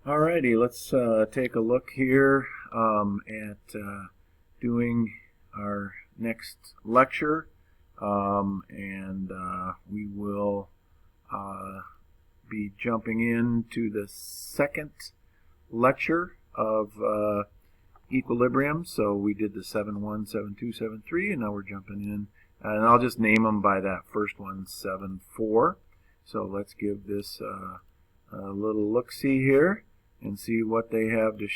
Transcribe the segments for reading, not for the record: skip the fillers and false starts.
Alrighty, let's take a look here at doing our next lecture, and we will be jumping into the second lecture of equilibrium. So we did the 7-1, 7-2, 7-3, and now we're jumping in, and I'll just name them by that first one, 7-4. So let's give this a little look-see here and see what they have to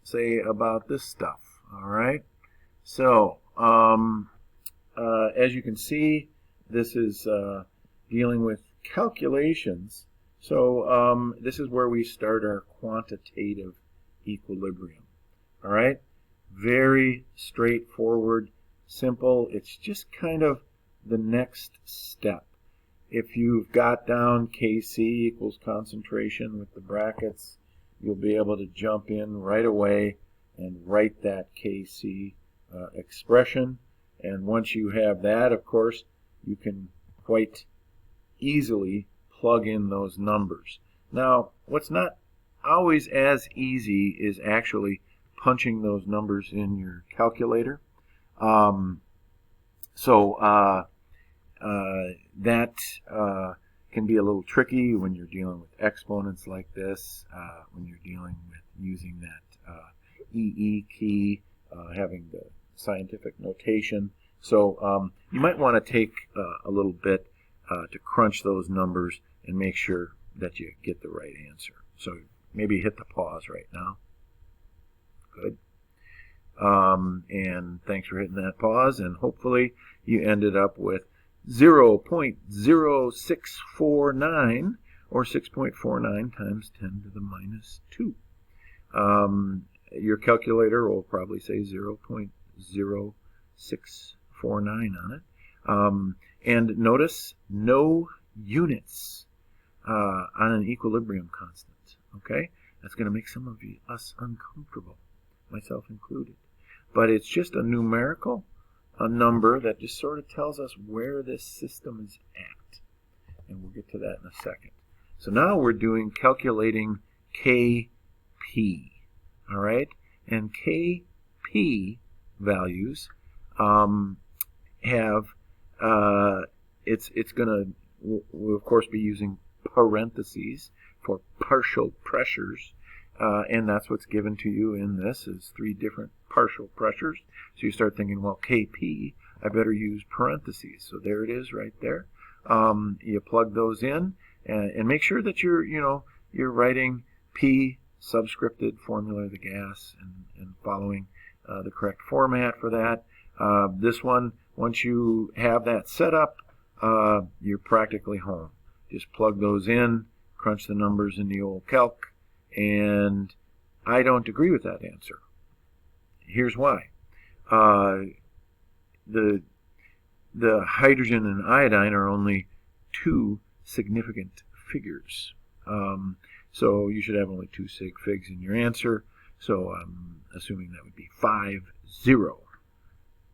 say about this stuff. All right. So as you can see, this is dealing with calculations. So this is where we start our quantitative equilibrium. All right. Very straightforward, simple. It's just kind of the next step. If you've got down Kc equals concentration with the brackets, you'll be able to jump in right away and write that Kc expression. And once you have that, of course, you can quite easily plug in those numbers. Now, what's not always as easy is actually punching those numbers in your calculator. That can be a little tricky when you're dealing with exponents like this, when you're dealing with using that EE key, having the scientific notation. So you might want to take a little bit to crunch those numbers and make sure that you get the right answer. So maybe hit the pause right now. Good. And thanks for hitting that pause, and hopefully you ended up with 0.0649 or 6.49 times 10 to the minus 2. Your calculator will probably say 0.0649 on it. And notice no units on an equilibrium constant. Okay? That's going to make some of us uncomfortable, myself included. But it's just a numerical, a number that just sort of tells us where this system is at. And we'll get to that in a second. So now we're calculating Kp. All right? And Kp values have, it's going to, we'll of course be using parentheses for partial pressures. And that's what's given to you in this is 3 different partial pressures. So you start thinking, well, Kp, I better use parentheses. So there it is right there. You plug those in and make sure that you're writing P subscripted formula of the gas and following the correct format for that. This one, once you have that set up, you're practically home. Just plug those in, crunch the numbers in the old calc, and I don't agree with that answer. Here's why. The hydrogen and iodine are only 2 significant figures. So you should have only 2 sig figs in your answer. So I'm assuming that would be 50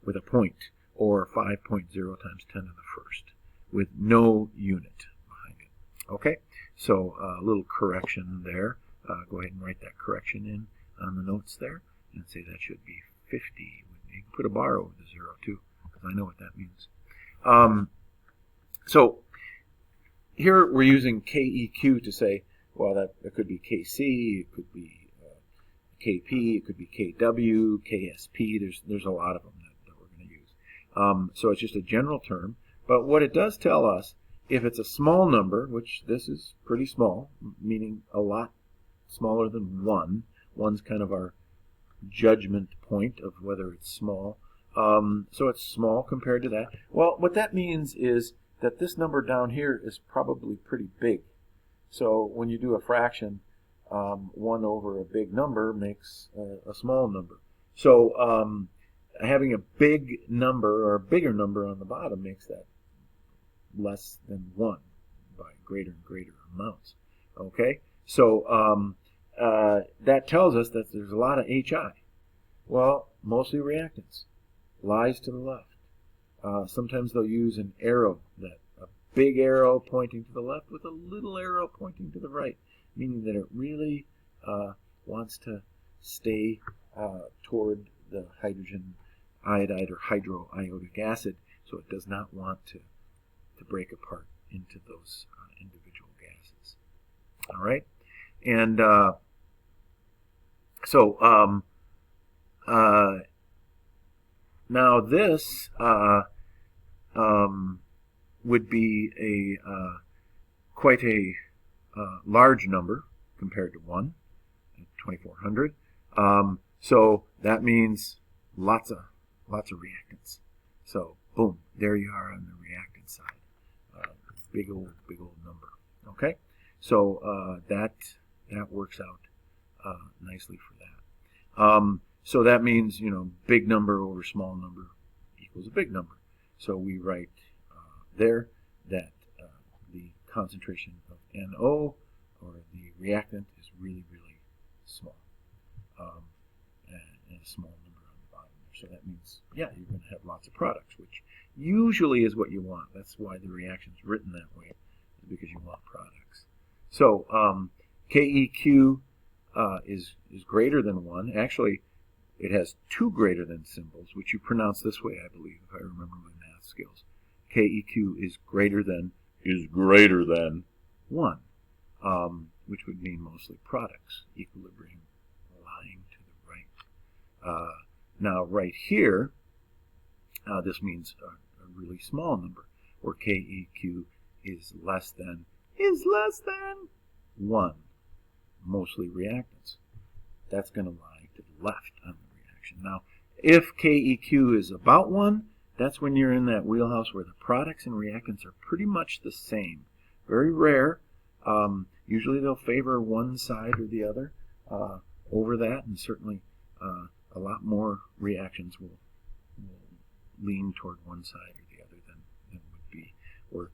with a point, or 5.0 times 10 to the first with no unit behind it. Okay, so a little correction there. Go ahead and write that correction in on the notes there and say that should be 50. You can put a bar over the 0 too, because I know what that means. So here we're using KEQ to say, well, that could be KC, it could be KP, it could be KW, KSP. There's a lot of them that we're going to use. So it's just a general term. But what it does tell us, if it's a small number, which this is pretty small, meaning a lot smaller than 1. 1's kind of our judgment point of whether it's small. So it's small compared to that. Well, what that means is that this number down here is probably pretty big. So when you do a fraction, 1 over a big number makes a small number. So having a big number or a bigger number on the bottom makes that less than 1 by greater and greater amounts. Okay? So that tells us that there's a lot of HI. Well, mostly reactants. Lies to the left. Sometimes they'll use an arrow, a big arrow pointing to the left with a little arrow pointing to the right. meaning that it really wants to stay toward the hydrogen iodide or hydroiodic acid, so it does not want to break apart into those individual gases. All right, and now this would be a quite a large number compared to 1, 2400. So that means lots of reactants. So boom, there you are on the reactant side. Big old number. Okay, so that works out nicely for that. So that means, big number over small number equals a big number. So we write there that the concentration of NO, or the reactant, is really, really small. And a small number on the bottom there. So that means, yeah, you're going to have lots of products, which usually is what you want. That's why the reaction is written that way, because you want products. So KEQ is greater than 1. Actually, it has 2 greater than symbols, which you pronounce this way, I believe, if I remember my math skills. KEQ is greater than 1, which would mean mostly products. Equilibrium lying to the right. Now, right here, this means a really small number, where KEQ is less than 1, mostly reactants. That's going to lie to the left on the reaction. Now, if KEQ is about 1, that's when you're in that wheelhouse where the products and reactants are pretty much the same. Very rare. Usually they'll favor one side or the other over that, and certainly a lot more reactions will lean toward one side or the other than would be, or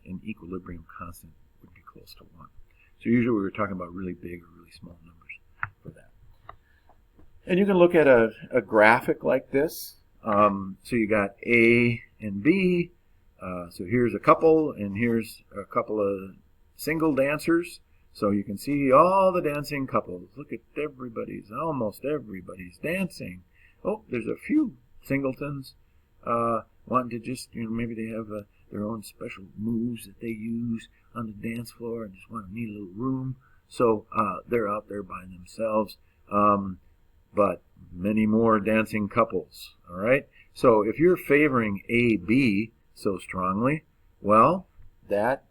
an equilibrium constant would be close to 1. So usually we were talking about really big or really small numbers for that. And you can look at a graphic like this. So you got A and B. So here's a couple, and here's a couple of single dancers. So you can see all the dancing couples. Look at almost everybody's dancing. Oh, there's a few singletons wanting to just, maybe they have their own special moves that they use on the dance floor and just want a neat little room. So they're out there by themselves. But many more dancing couples. All right. So if you're favoring AB so strongly, well, that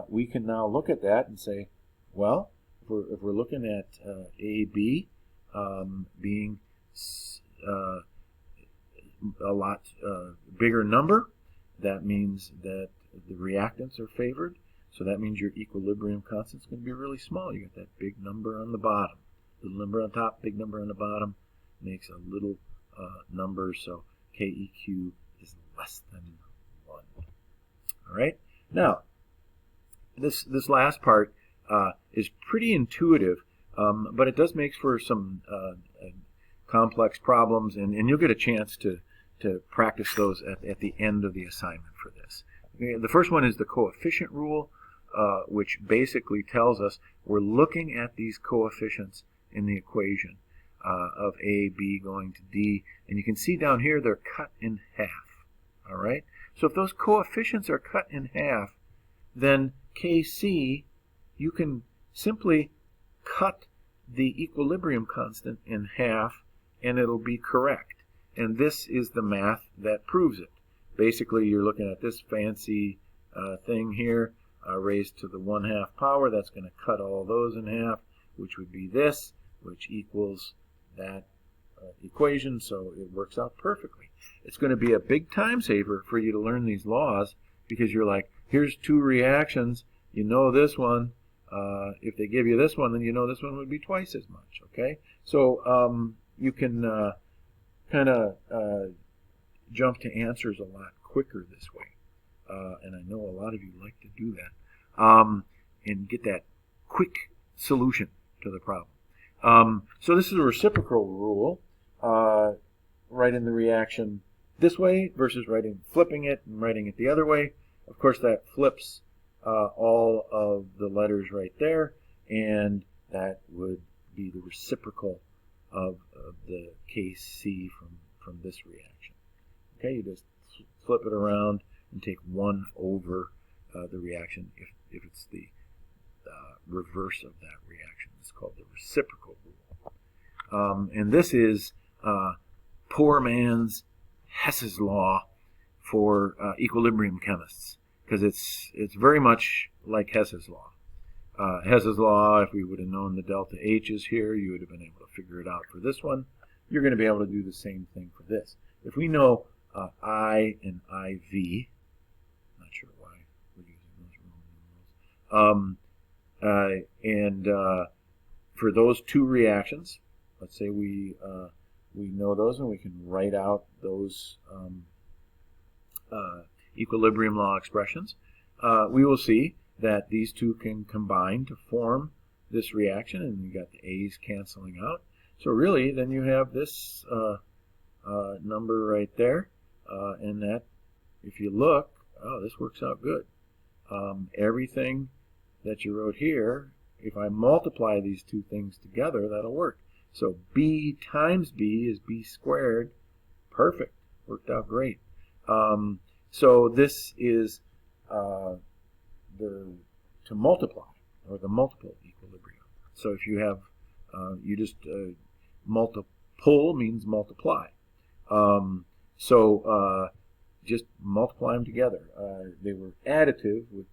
we can now look at that and say, well, if we're looking at AB being a lot bigger number, that means that the reactants are favored. So that means your equilibrium constant is going to be really small. You got that big number on the bottom. Little number on top, big number on the bottom makes a little number, so KEQ is less than 1. All right. Now, this last part is pretty intuitive, but it does make for some complex problems, and you'll get a chance to practice those at the end of the assignment for this. Okay, the first one is the coefficient rule, which basically tells us we're looking at these coefficients in the equation of A, B going to D. And you can see down here they're cut in half. All right? So if those coefficients are cut in half, then Kc, you can simply cut the equilibrium constant in half and it'll be correct. And this is the math that proves it. Basically, you're looking at this fancy thing here raised to the 1/2 power. That's going to cut all those in half, which would be this, which equals that equation, so it works out perfectly. It's going to be a big time saver for you to learn these laws, because you're like, here's 2 reactions, you know this one. If they give you this one, then you know this one would be twice as much, okay? So you can kind of jump to answers a lot quicker this way. And I know a lot of you like to do that, and get that quick solution to the problem. So this is a reciprocal rule, writing the reaction this way versus flipping it and writing it the other way. Of course, that flips all of the letters right there, and that would be the reciprocal of the Kc from this reaction. Okay, you just flip it around and take 1 over the reaction if it's the reverse of that reaction. It's called the reciprocal rule. And this is poor man's Hess's law for equilibrium chemists, because it's very much like Hess's law. Hess's law, if we would have known the delta H's here, you would have been able to figure it out for this one. You're going to be able to do the same thing for this. If we know I and IV, not sure why we're using those Roman numerals, and for those two reactions, let's say we know those and we can write out those equilibrium law expressions, we will see that these two can combine to form this reaction, and you got the A's canceling out. So really, then you have this number right there, and that, if you look, oh, this works out good. Everything that you wrote here, if I multiply these two things together, that'll work. So B times B is B squared. Perfect. Worked out great. So this is to multiply, or the multiple equilibrium. So if you have, you just multiple means multiply. Just multiply them together. They were additive with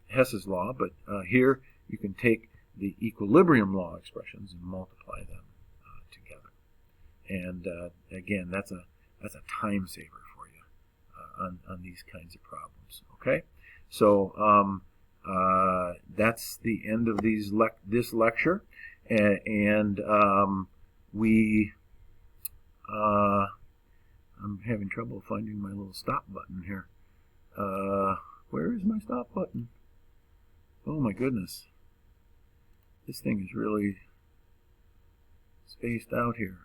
Hess's law, but here you can take the equilibrium law expressions and multiply them together. And again, that's a time saver for you on these kinds of problems. Okay, so that's the end of this lecture, and I'm having trouble finding my little stop button here. Where is my stop button? Oh my goodness. This thing is really spaced out here.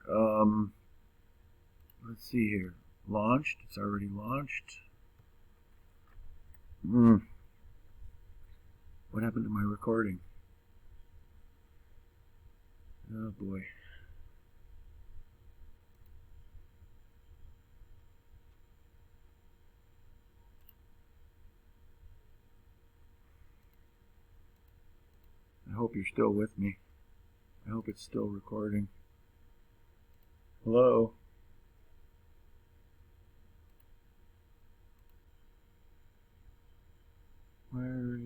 Let's see here. Launched. It's already launched. What happened to my recording? Oh boy. I hope you're still with me. I hope it's still recording. Hello? Where is